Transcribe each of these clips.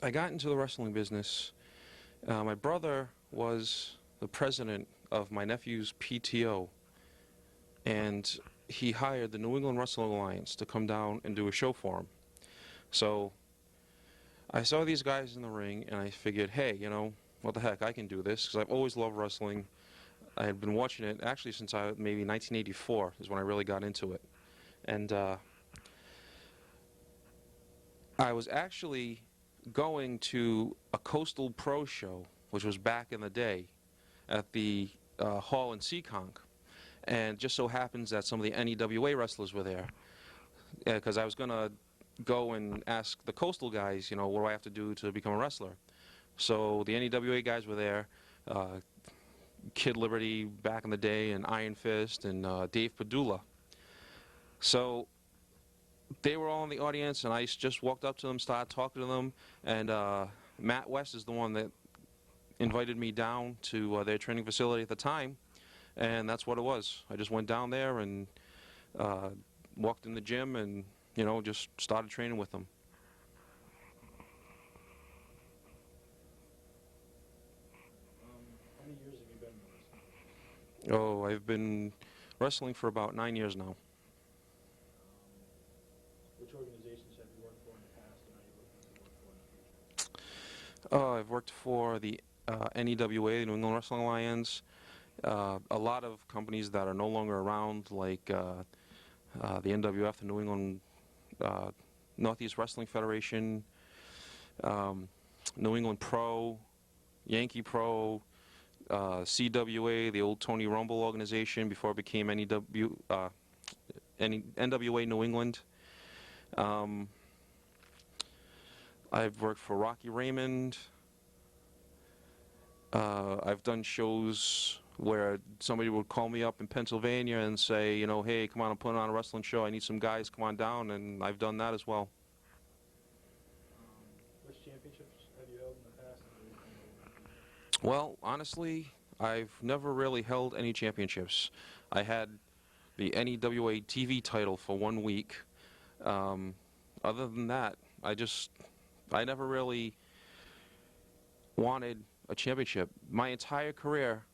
I got into the wrestling business. My brother was the president of my nephew's PTO, and he hired the New England Wrestling Alliance to come down and do a show for him. So I saw these guys in the ring, and I figured, hey, you know, what the heck, I can do this, because I've always loved wrestling. I had been watching it actually since maybe 1984 is when I really got into it. And I was actually going to a Coastal Pro show, which was back in the day, at the hall in Seekonk. And just so happens that some of the NEWA wrestlers were there. Because I was going to go and ask the Coastal guys, you know, what do I have to do to become a wrestler? So the NEWA guys were there. Kid Liberty back in the day, and Iron Fist, and Dave Padula. So they were all in the audience, and I just walked up to them, started talking to them, and Matt West is the one that invited me down to their training facility at the time, and that's what it was. I just went down there and walked in the gym and, you know, just started training with them. How many years have you been in wrestling? Oh, I've been wrestling for about 9 years now. Which organizations have you worked for in the past, and are you looking to work for in the future? I've worked for the NEWA, the New England Wrestling Alliance, a lot of companies that are no longer around, like the NWF, the New England Northeast Wrestling Federation, New England Pro, Yankee Pro, CWA, the old Tony Rumble organization before it became NWA New England. I've worked for Rocky Raymond. I've done shows where somebody would call me up in Pennsylvania and say, you know, hey, come on, I'm putting on a wrestling show. I need some guys, come on down, and I've done that as well. Which championships have you held in the past? Well, honestly, I've never really held any championships. I had the NEWA TV title for 1 week. Other than that, I never really wanted a championship. My entire career,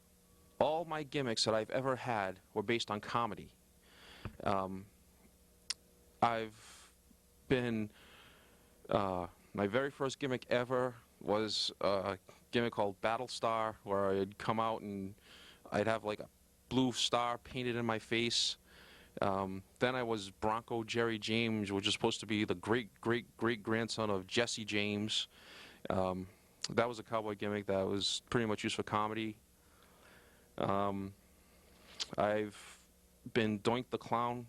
all my gimmicks that I've ever had were based on comedy. I've been, my very first gimmick ever was a gimmick called Battlestar, where I'd come out and I'd have like a blue star painted in my face. Then I was Bronco Jerry James, which is supposed to be the great-great-great-grandson of Jesse James. That was a cowboy gimmick that was pretty much used for comedy. I've been Doink the Clown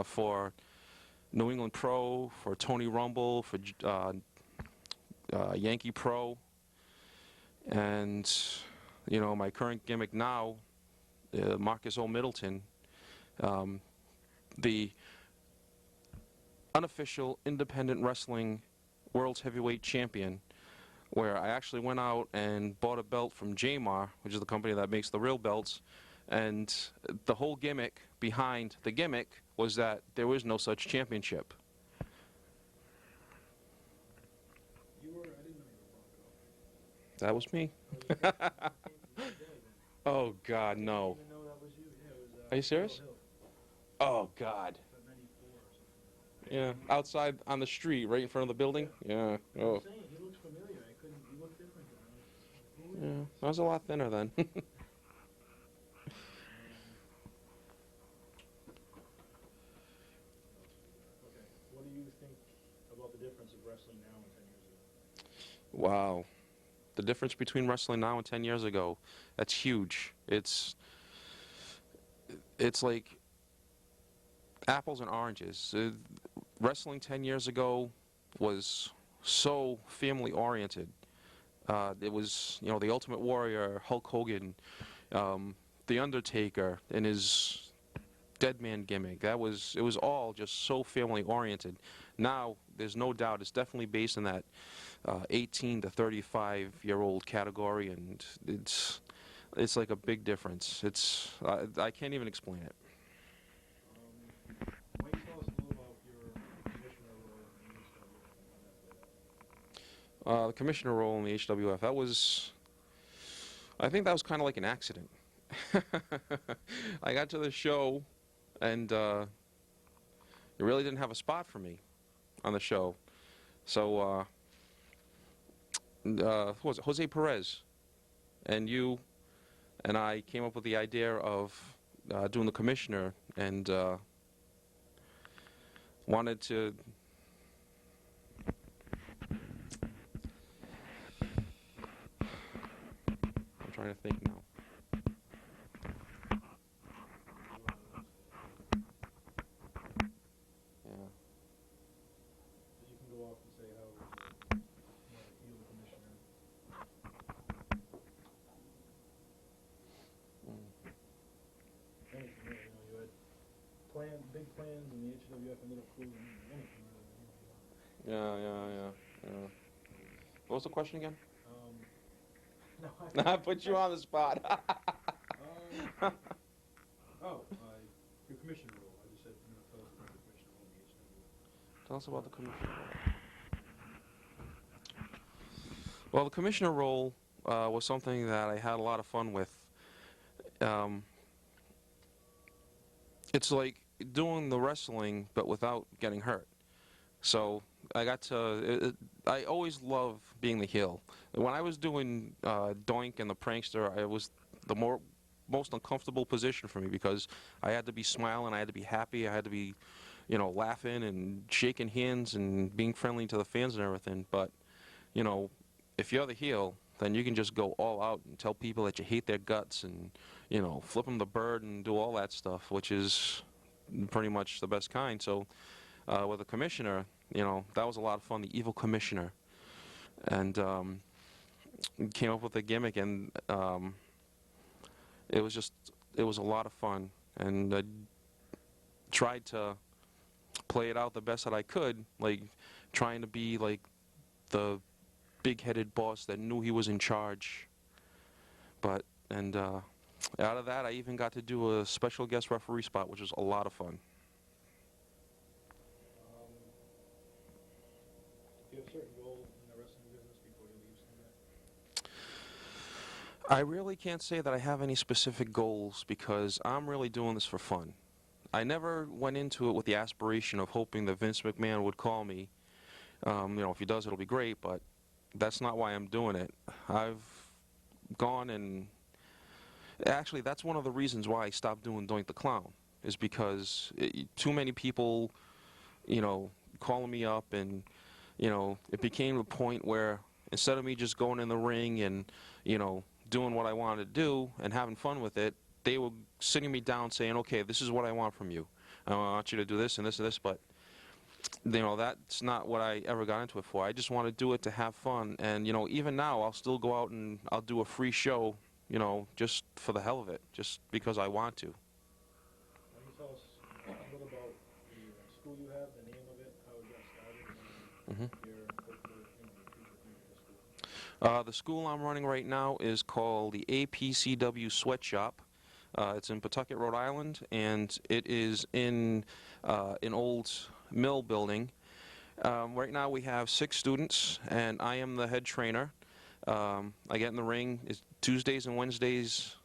for New England Pro, for Tony Rumble, for Yankee Pro. And, you know, my current gimmick now, Marcus O Middleton, the unofficial independent wrestling world's heavyweight champion, where I actually went out and bought a belt from Jamar, which is the company that makes the real belts, and the whole gimmick behind the gimmick was that there was no such championship. I didn't know you were Bronco. That was me. Oh, God, no. I didn't even know that was you. Yeah, it was, Are you serious? Hill, Oh, God. 94 or something. Yeah, outside on the street, right in front of the building? Yeah. I'm Oh. saying, he looked familiar. He looked different than I was. Yeah, I was a lot thinner then. Okay, what do you think about the difference of wrestling now and 10 years ago? Wow. The difference between wrestling now and 10 years ago, that's huge. It's like apples and oranges. Wrestling 10 years ago was so family oriented. It was, you know, the Ultimate Warrior, Hulk Hogan, The Undertaker, and his Dead Man gimmick. It was all just so family oriented. Now, there's no doubt, it's definitely based in that 18 to 35-year-old category, and it's like a big difference. I can't even explain it. Why don't you tell us a little about your commissioner role in the The commissioner role in the HWF, I think that was kind of like an accident. I got to the show, and it really didn't have a spot for me on the show. So, who was it? Jose Perez and you and I came up with the idea of doing the commissioner, and wanted to. I'm trying to think now. Yeah. So you can go off and say how you want to heal the commissioner. Anything, really, you had big plans in the HWF and little clues, anything really. Yeah. What was the question again? No, I put you on the spot. Your commissioner role. I just said, tell us about the commissioner role in the HWF. Tell us about the commissioner role. Well, the commissioner role was something that I had a lot of fun with. It's like doing the wrestling, but without getting hurt. So I got to. I always love being the heel. When I was doing Doink and the prankster, it was the most uncomfortable position for me because I had to be smiling, I had to be happy, I had to be, laughing and shaking hands and being friendly to the fans and everything. But, if you're the heel, then you can just go all out and tell people that you hate their guts and, flip them the bird and do all that stuff, which is pretty much the best kind. So with the commissioner, that was a lot of fun, the evil commissioner. And came up with a gimmick, and it was a lot of fun. And I tried to play it out the best that I could, like trying to be like the big-headed boss that knew he was in charge. And out of that, I even got to do a special guest referee spot, which was a lot of fun. Do you have certain goals in the wrestling business before you leave somewhere? I really can't say that I have any specific goals because I'm really doing this for fun. I never went into it with the aspiration of hoping that Vince McMahon would call me. If he does, it'll be great, but that's not why I'm doing it. I've gone and... Actually, that's one of the reasons why I stopped doing Doink the Clown, is because too many people, calling me up, and, it became a point where instead of me just going in the ring and, doing what I wanted to do and having fun with it, they were sitting me down saying, okay, this is what I want from you. I want you to do this and this and this, but, that's not what I ever got into it for. I just want to do it to have fun, and, even now I'll still go out and I'll do a free show, just for the hell of it, just because I want to. Why don't you tell us a little about the school you have, the name of it, how it got started, and your future things with the school? The school I'm running right now is called the APCW Sweatshop. It's in Pawtucket, Rhode Island, and it is in an old mill building. Right now we have 6 students, and I am the head trainer. I get in the ring. It's Tuesdays and Wednesdays.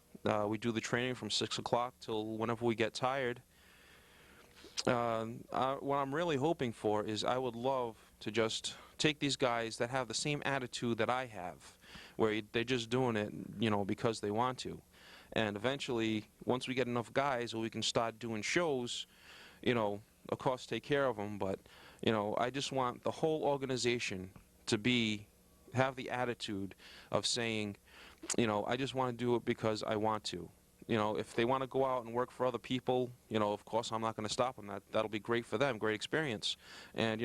We do the training from 6 o'clock till whenever we get tired. What I'm really hoping for is I would love to just take these guys that have the same attitude that I have, where they're just doing it, because they want to. And eventually, once we get enough guys, we can start doing shows, of course take care of them, but, I just want the whole organization to have the attitude of saying, I just want to do it because I want to. If they want to go out and work for other people, of course I'm not going to stop them. That'll be great for them, great experience. And,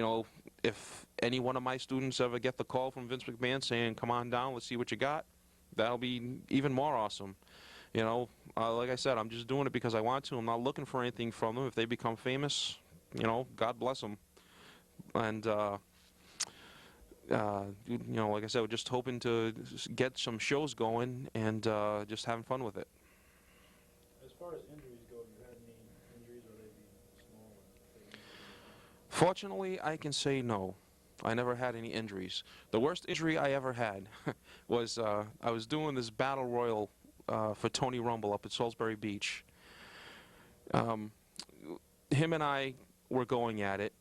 if any one of my students ever get the call from Vince McMahon saying, come on down, let's see what you got, that'll be even more awesome. Like I said, I'm just doing it because I want to. I'm not looking for anything from them. If they become famous, God bless them. And, like I said, we're just hoping to get some shows going and just having fun with it. As far as injuries go, have you had any injuries, or they be small? Fortunately, I can say no. I never had any injuries. The worst injury I ever had was I was doing this battle royal for Tony Rumble up at Salisbury Beach. Him and I were going at it,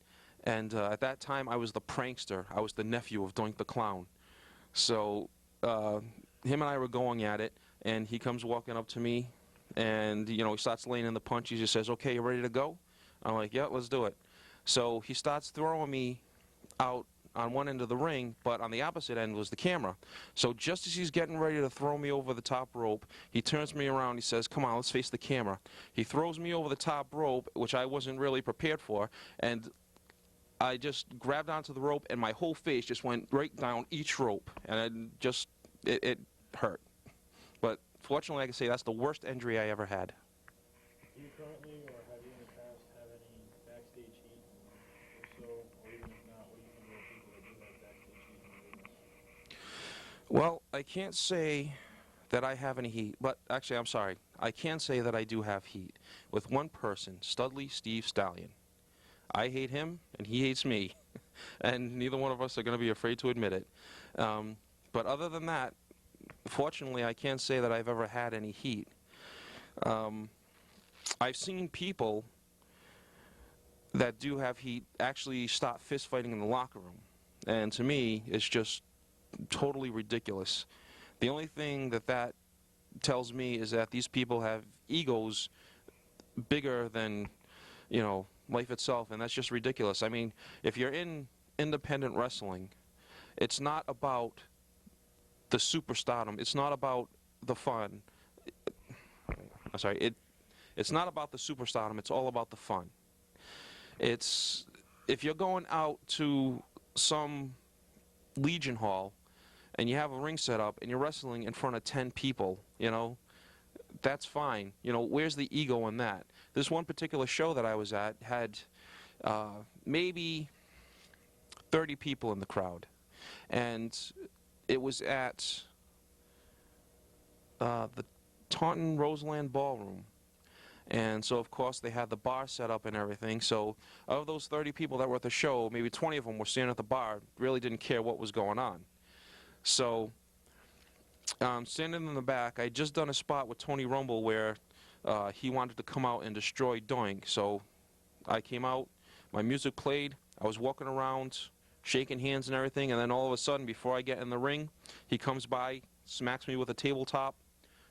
and at that time I was the prankster. I was the nephew of Doink the Clown. So him and I were going at it, and he comes walking up to me, and he starts laying in the punch. He just says, "Okay, you ready to go?" I'm like, "Yeah, let's do it." So he starts throwing me out on one end of the ring, but on the opposite end was the camera. So just as he's getting ready to throw me over the top rope, he turns me around, he says, "Come on, let's face the camera." He throws me over the top rope, which I wasn't really prepared for, and I just grabbed onto the rope, and my whole face just went right down each rope, and it hurt. But fortunately, I can say that's the worst injury I ever had. Do you currently, or have you in the past, have any backstage heat? If so, or even if not, what do you think about people that do have backstage heat in the business? Well, I can't say that I have any heat, but actually, I'm sorry. I can say that I do have heat with one person, Studley Steve Stallion. I hate him, and he hates me, and neither one of us are going to be afraid to admit it. But other than that, fortunately, I can't say that I've ever had any heat. I've seen people that do have heat actually stop fist fighting in the locker room, and to me, it's just totally ridiculous. The only thing that tells me is that these people have egos bigger than, life itself, and that's just ridiculous. I mean, if you're in independent wrestling, it's not about the superstardom. It's not about the fun. I'm sorry. It's not about the superstardom. It's all about the fun. It's if you're going out to some Legion Hall and you have a ring set up and you're wrestling in front of 10 people, that's fine. Where's the ego in that? This one particular show that I was at had maybe 30 people in the crowd, and it was at the Taunton Roseland Ballroom. And so, of course, they had the bar set up and everything. So of those 30 people that were at the show, maybe 20 of them were standing at the bar, really didn't care what was going on. So standing in the back, I had just done a spot with Tony Rumble where he wanted to come out and destroy Doink. So I came out, my music played, I was walking around, shaking hands and everything, and then all of a sudden, before I get in the ring, he comes by, smacks me with a tabletop,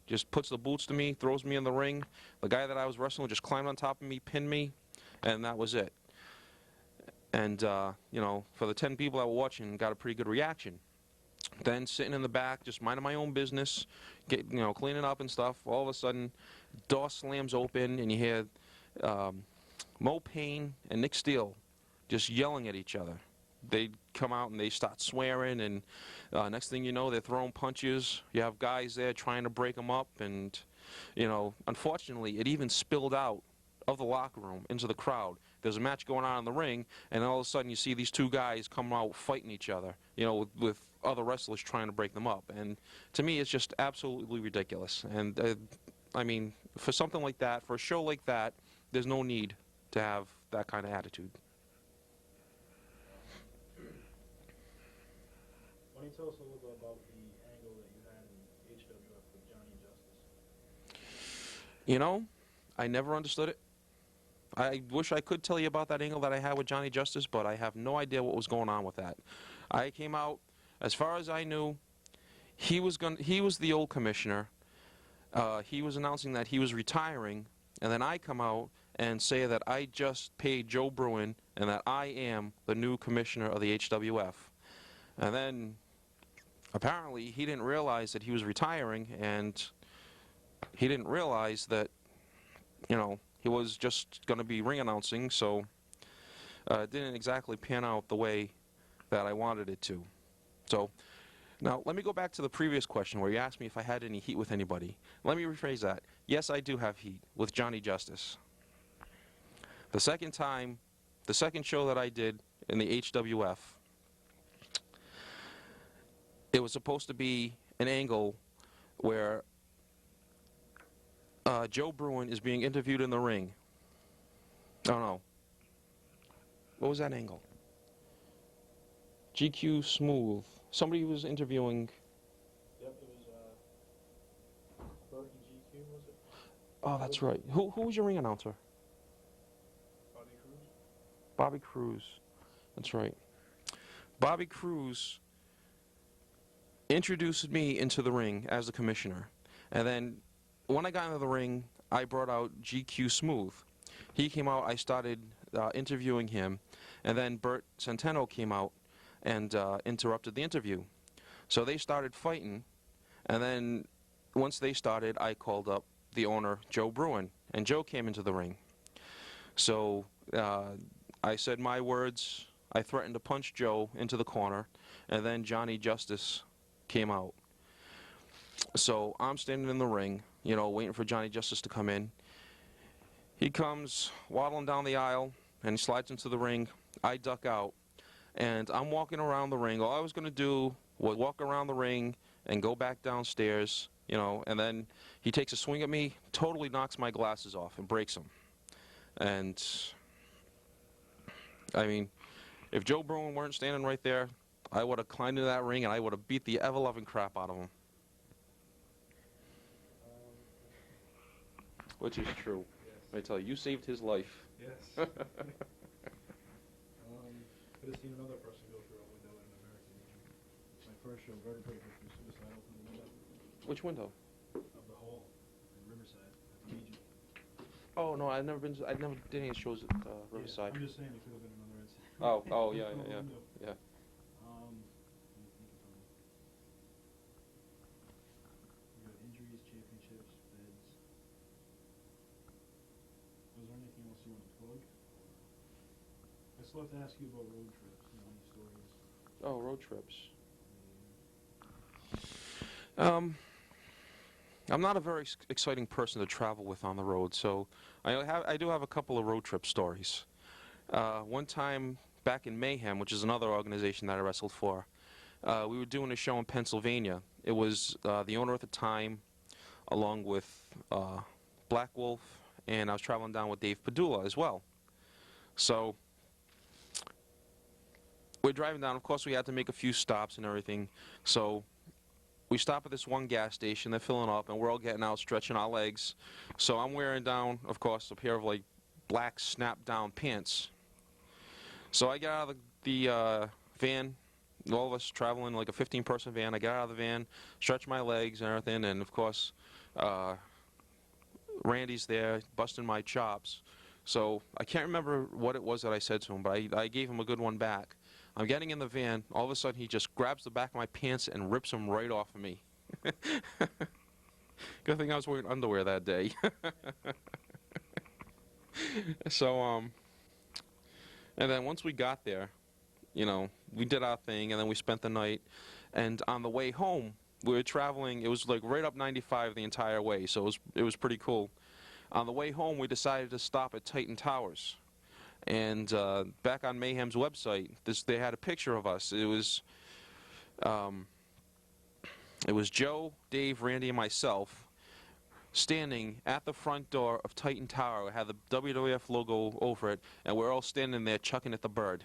just puts the boots to me, throws me in the ring. The guy that I was wrestling just climbed on top of me, pinned me, and that was it. And, for the 10 people that were watching, got a pretty good reaction. Then sitting in the back, just minding my own business, cleaning up and stuff, all of a sudden, door slams open, and you hear Mo Payne and Nick Steele just yelling at each other. They come out and they start swearing, and next thing you know, they're throwing punches. You have guys there trying to break them up, and unfortunately, it even spilled out of the locker room into the crowd. There's a match going on in the ring, and all of a sudden you see these two guys come out fighting each other, with other wrestlers trying to break them up. And to me, it's just absolutely ridiculous. And I mean, for something like that, for a show like that, there's no need to have that kind of attitude. Why don't you tell us a little bit about the angle that you had in HWF with Johnny Justice? I never understood it. I wish I could tell you about that angle that I had with Johnny Justice, but I have no idea what was going on with that. I came out, as far as I knew, he was the old commissioner. He was announcing that he was retiring, and then I come out and say that I just paid Joe Bruen and that I am the new commissioner of the HWF. And then apparently he didn't realize that he was retiring, and he didn't realize that, he was just going to be ring announcing, so it didn't exactly pan out the way that I wanted it to. So now let me go back to the previous question where you asked me if I had any heat with anybody. Let me rephrase that. Yes, I do have heat with Johnny Justice. The second show that I did in the HWF, it was supposed to be an angle where Joe Bruen is being interviewed in the ring. Oh no. What was that angle? GQ Smooth. Somebody was interviewing. Yep, it was Bert and GQ, was it? Oh, that's right. Who was your ring announcer? Bobby Cruz? Bobby Cruz. That's right. Bobby Cruz introduced me into the ring as the commissioner. And then when I got into the ring, I brought out GQ Smooth. He came out, I started interviewing him, and then Bert Centeno came out and interrupted the interview. So they started fighting, and then once they started, I called up the owner, Joe Bruen, and Joe came into the ring. So I said my words. I threatened to punch Joe into the corner, and then Johnny Justice came out. So I'm standing in the ring, you know, waiting for Johnny Justice to come in. He comes waddling down the aisle, and he slides into the ring. I duck out, and I'm walking around the ring. All I was going to do was walk around the ring and go back downstairs, you know, and then he takes a swing at me, totally knocks my glasses off and breaks them. And, I mean, if Joe Bruen weren't standing right there, I would have climbed into that ring and I would have beat the ever-loving crap out of him. Which is true. Yes. I tell you, you saved his life. Yes. Could have seen another person go through a window in an American Legion. My first show, Roadtrips, was suicidal through the window Which window? of the hall in Riverside at the Legion. Oh no, I've never been. I never did any shows at Riverside. I'm just saying it could have been another incident. Oh, yeah, Through a yeah, window. yeah. Let me think of something. We got injuries, championships, beds. Was there anything else you want to plug? I still have to ask you about road trips. You know, any stories? Oh, road trips. I'm not a very exciting person to travel with on the road, so I do have a couple of road trip stories. One time back in Mayhem, which is another organization that I wrestled for, we were doing a show in Pennsylvania. It was the owner at the time, along with Black Wolf, and I was traveling down with Dave Padula as well. So we're driving down. Of course, we had to make a few stops and everything. So we stop at this one gas station. They're filling up, and we're all getting out, stretching our legs. So I'm wearing down, of course, a pair of like black snap-down pants. So I get out of the van. All of us traveling like a 15-person van. I get out of the van, stretch my legs and everything, and of course, Randy's there, busting my chops. So I can't remember what it was that I said to him, but I gave him a good one back. I'm getting in the van. All of a sudden, he just grabs the back of my pants and rips them right off of me. Good thing I was wearing underwear that day. So, and then once we got there, you know, we did our thing, and then we spent the night. And on the way home, we were traveling. It was like right up 95 the entire way, so it was pretty cool. On the way home, we decided to stop at Titan Towers. And back on Mayhem's website, they had a picture of us. It was Joe, Dave, Randy, and myself standing at the front door of Titan Tower. It had the WWF logo over it, and we're all standing there chucking at the bird.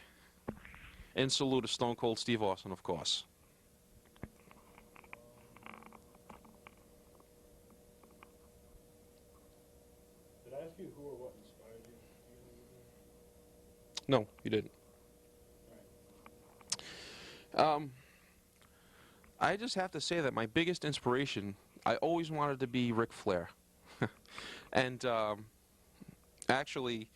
In salute to Stone Cold Steve Austin, of course. Did I ask you who or what inspired you? No, you didn't. I just have to say that my biggest inspiration, I always wanted to be Ric Flair. And actually,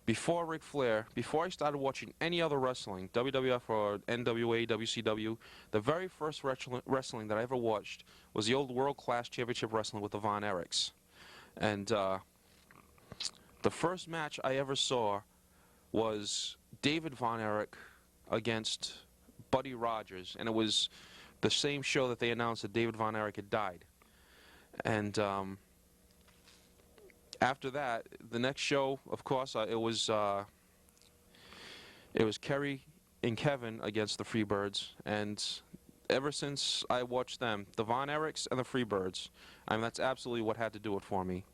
before Ric Flair, before I started watching any other wrestling, WWF or NWA, WCW, the very first wrestling that I ever watched was the old World Class Championship Wrestling with the Von Erichs. And the first match I ever saw was David Von Erich against Buddy Rogers, and it was the same show that they announced that David Von Erich had died. And after that, the next show, of course, it was Kerry and Kevin against the Freebirds, and ever since I watched them, the Von Erichs and the Freebirds, I mean, that's absolutely what had to do it for me,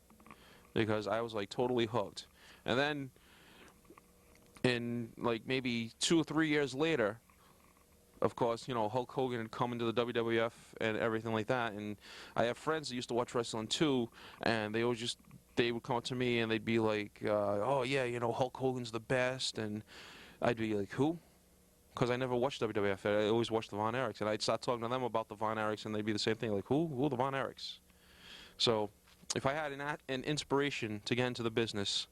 because I was like totally hooked. And then in like maybe 2 or 3 years later, of course, you know, Hulk Hogan had come into the WWF and everything like that. And I have friends that used to watch wrestling too, and they would come up to me and they'd be like, "Oh yeah, you know, Hulk Hogan's the best," and I'd be like, "Who?" Because I never watched WWF. I always watched the Von Erichs, and I'd start talking to them about the Von Erichs, and they'd be the same thing, like, "Who are the Von Erichs?" So, if I had an inspiration to get into the business,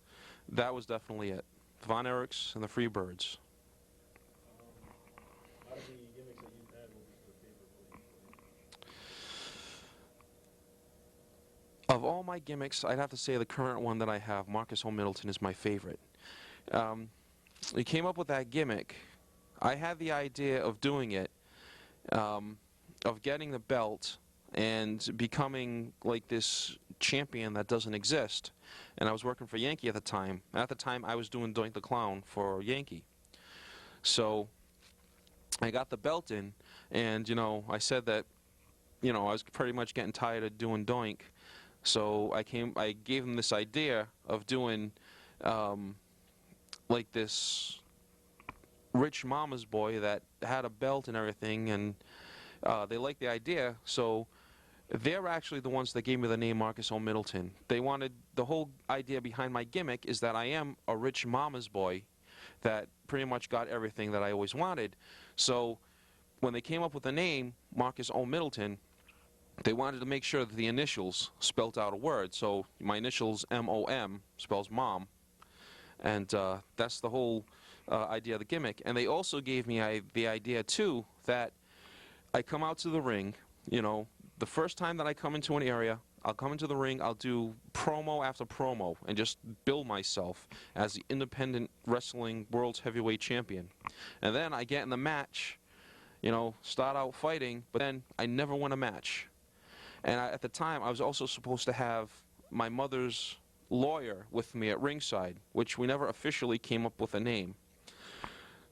that was definitely it. The Von Erichs and the Freebirds. Out of the gimmicks that you've had, what was your favorite one? Of all my gimmicks, I'd have to say the current one that I have, Marcus O Middleton, is my favorite. We came up with that gimmick. I had the idea of doing it, of getting the belt and becoming like this champion that doesn't exist. And I was working for Yankee at the time. At the time, I was doing Doink the Clown for Yankee. So I got the belt in, and, you know, I said that, you know, I was pretty much getting tired of doing Doink. So I gave him this idea of doing like this rich mama's boy that had a belt and everything, and they liked the idea. So they're actually the ones that gave me the name Marcus O Middleton. They wanted, the whole idea behind my gimmick is that I am a rich mama's boy that pretty much got everything that I always wanted. So when they came up with the name Marcus O Middleton, they wanted to make sure that the initials spelt out a word. So my initials, M-O-M, spells mom. And that's the whole idea of the gimmick. And they also gave me the idea, too, that I come out to the ring, you know, the first time that I come into an area, I'll come into the ring, I'll do promo after promo and just build myself as the independent wrestling world's heavyweight champion. And then I get in the match, you know, start out fighting, but then I never win a match. And at the time, I was also supposed to have my mother's lawyer with me at ringside, which we never officially came up with a name.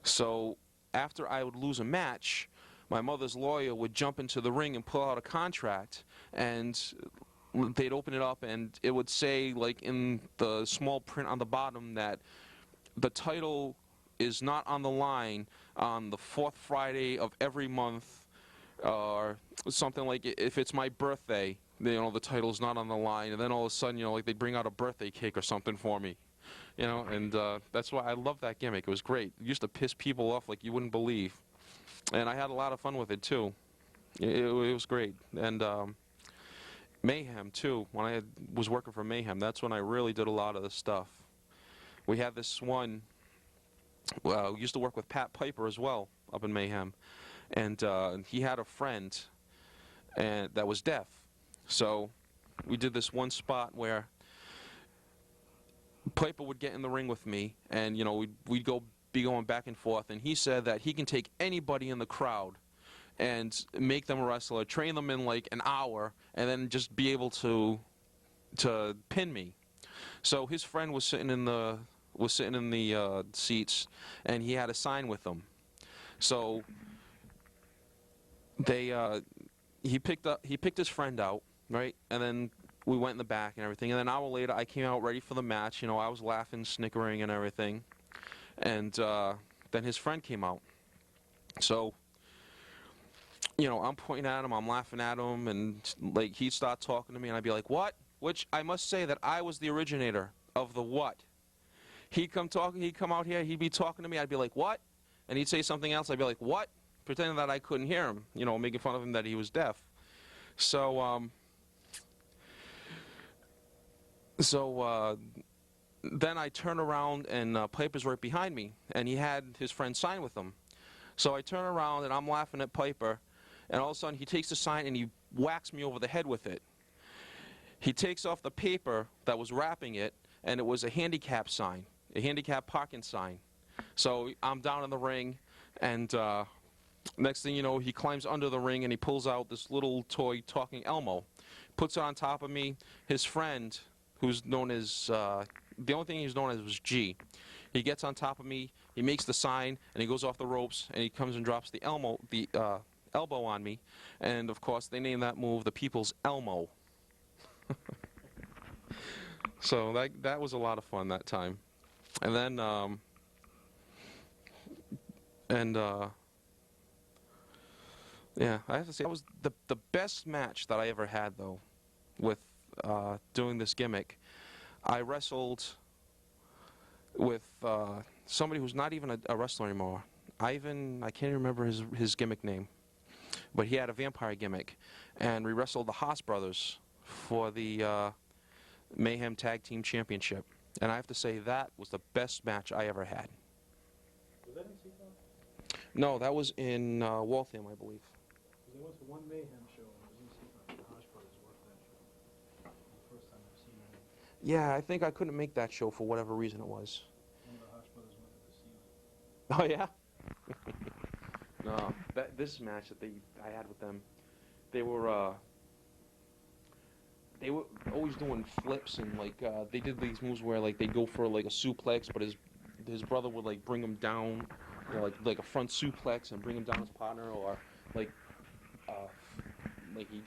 So after I would lose a match, my mother's lawyer would jump into the ring and pull out a contract, and they'd open it up, and it would say, like in the small print on the bottom, that the title is not on the line on the fourth Friday of every month, or something like, if it's my birthday, you know, the title's not on the line. And then all of a sudden, you know, like they bring out a birthday cake or something for me, you know. And that's why I love that gimmick. It was great. It used to piss people off like you wouldn't believe. And I had a lot of fun with it too. It was great. And Mayhem too. When I was working for Mayhem, that's when I really did a lot of the stuff. We had this one. We used to work with Pat Piper as well up in Mayhem, and he had a friend that was deaf. So we did this one spot where Piper would get in the ring with me, and, you know, we'd be going back and forth, and he said that he can take anybody in the crowd and make them a wrestler, train them in like an hour, and then just be able to pin me. So his friend was sitting in the seats, and he had a sign with them. So he picked his friend out, right, and then we went in the back and everything. And then an hour later, I came out ready for the match. You know, I was laughing, snickering, and everything. And then his friend came out. So, you know, I'm pointing at him, I'm laughing at him, and like he'd start talking to me, and I'd be like, "What?" Which I must say that I was the originator of the what. He'd come out here, he'd be talking to me, I'd be like, "What?" And he'd say something else, I'd be like, "What?" Pretending that I couldn't hear him, you know, making fun of him that he was deaf. So then I turn around, and Piper's right behind me, and he had his friend sign with him. So I turn around, and I'm laughing at Piper, and all of a sudden he takes the sign and he whacks me over the head with it. He takes off the paper that was wrapping it, and it was a handicap sign, a handicap parking sign. So I'm down in the ring, and next thing you know, he climbs under the ring, and he pulls out this little toy talking Elmo, puts it on top of me. His friend, who's known as, the only thing he's known as was G. He gets on top of me, he makes the sign, and he goes off the ropes, and he comes and drops the elbow on me. And of course, they named that move the People's Elmo. So that was a lot of fun that time. And then, Yeah, I have to say that was the best match that I ever had though, with doing this gimmick. I wrestled with somebody who's not even a wrestler anymore. Ivan, I can't remember his gimmick name, but he had a vampire gimmick, and we wrestled the Haas brothers for the Mayhem Tag Team Championship. And I have to say that was the best match I ever had. Was that in Seacon? No, that was in Waltham, I believe. Because I went to one Mayhem show and it was in Seacon. The Hosh Brothers worked that show. It was the first time I've seen them. Yeah, I think I couldn't make that show for whatever reason it was. One of the Hosh Brothers went to the ceiling. Oh yeah. No, this match that I had with them, they were always doing flips and like they did these moves where like they go for like a suplex, but his brother would like bring him down, you know, like a front suplex and bring him down his partner, or like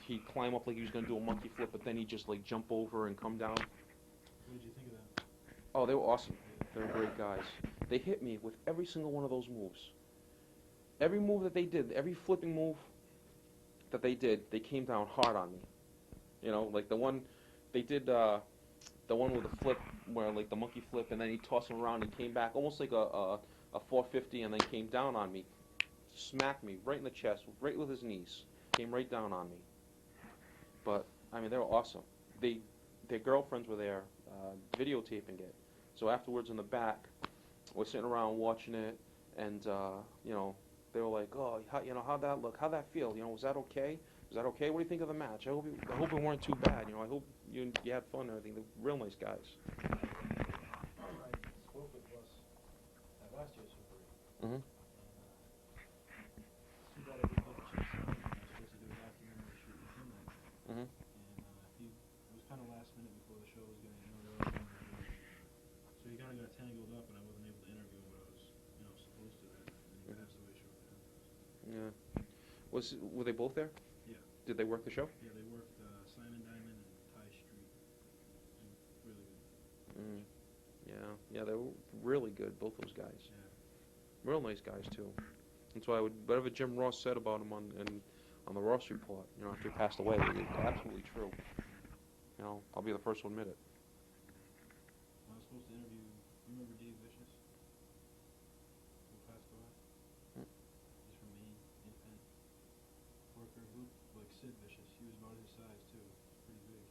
he'd climb up like he was gonna do a monkey flip, but then he'd just like jump over and come down. What did you think of that? Oh, they were awesome. They were great guys. They hit me with every single one of those moves. Every move that they did, every flipping move that they did, they came down hard on me. You know, like the one they did, the one with the flip where like the monkey flip, and then he tossed him around and came back almost like a 450, and then came down on me, smacked me right in the chest, right with his knees, came right down on me. But I mean, they were awesome. Their girlfriends were there, videotaping it. So afterwards, in the back, we're sitting around watching it, and you know, they were like, "Oh, how'd that look? How'd that feel? You know, was that okay? Was that okay? What do you think of the match? I hope it weren't too bad. You know, I hope you had fun and everything. They're real nice guys." I spoke with Russ at last year's Super 8. Mhm. Too bad I didn't get a chance to meet him. I was supposed to do a documentary shoot with him that night. Mhm. And it was kind of last minute before the show was going to, they were all going to do. So he kind of got tangled up, and I wasn't able to interview him, but I was, supposed to that night. And he passed away shortly after. Yeah. Were they both there? Yeah. Did they work the show? Yeah, they worked Simon Diamond and Ty Street. Really good. Mm. Yeah, they were really good, both those guys. Yeah. Real nice guys too. That's why whatever Jim Ross said about him on the Ross Report, you know, after he passed away, it's absolutely true. You know, I'll be the first to admit it. I was supposed to interview, you remember Dave Vicious? Who passed away? Mm. He's from Maine, independent worker, like Sid Vicious. He was about his size too, pretty big.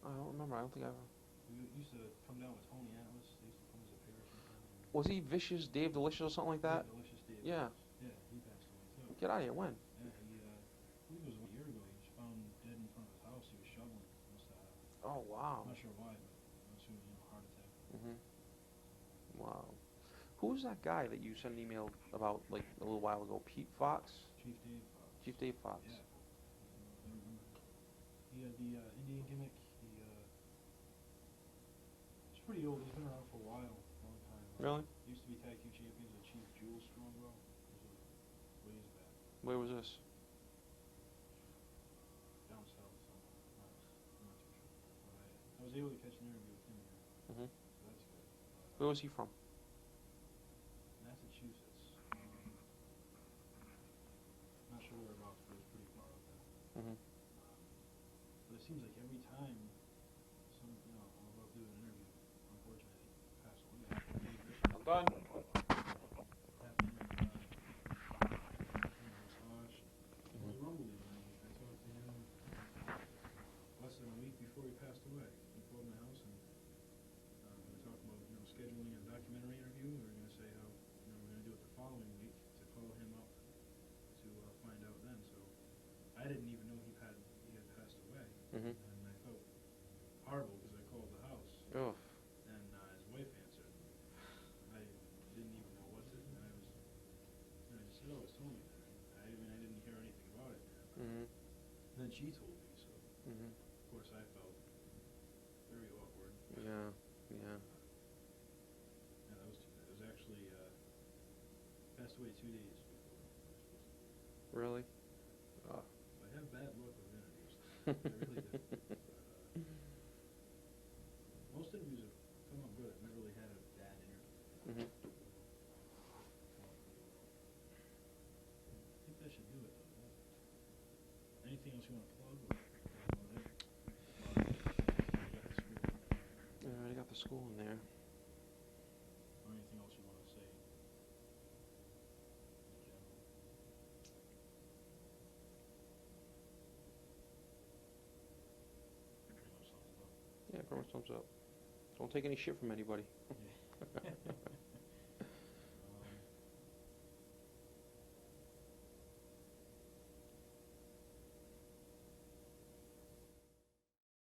I don't remember. I don't think I ever. He used to come down with Tony Atlas. They used to come as a pair sometimes. Was he Vicious, Dave Delicious, or something like that? Yeah, Delicious Dave. Yeah. Yeah, he passed away too. Get out of here. When? Yeah, I believe it was 1 year ago. He was found dead in front of his house. He was shoveling. Must have. Oh, wow. I'm not sure why, but I'm assuming heart attack. Mhm. Wow. Who's that guy that you sent an email about like a little while ago? Pete Fox? Chief Dave Fox. Chief Dave Fox. Yeah. I remember. He had the Indian gimmick. He's pretty old. He's been around for a while, long time. Really? He used to be tag team champions with Chief Jules Strongbow. Ways back. Where was this? Down south somewhere. I'm not too sure. But I was able to catch an interview with him here, Mhm. so that's good. Where was he from? Massachusetts. Not sure whereabouts, but it's pretty far up there. Mhm. But it seems like every time I'm about to do an interview, unfortunately, pass away. I'm done. It was Rumble even. I talked to him less than a week before he passed away. He called my house and we talked about scheduling a documentary interview. We were going to say how we're going to do it the following week to call him up to find out then. So I didn't even know he had passed away. Mhm. And I felt horrible because I called the house. Oh. And his wife answered. I didn't even know what to do. And I just said, "Oh, it's Tony." I didn't hear anything about it. Mhm. And then she told me, so Mhm. of course I felt very awkward. Yeah. Yeah. Yeah, that was too bad. It was actually passed away 2 days before I was supposed to. Really? Oh. I have bad luck with interviews. I really do. But, most interviews have come up good. I've never really had a bad interview. Mhm. I think that should do it, though. Anything else you want to plug? Or you I got the school in there. or anything else you want to say? In general. Pretty much sums it up. Yeah, pretty much thumbs up. Don't take any shit from anybody. Yeah.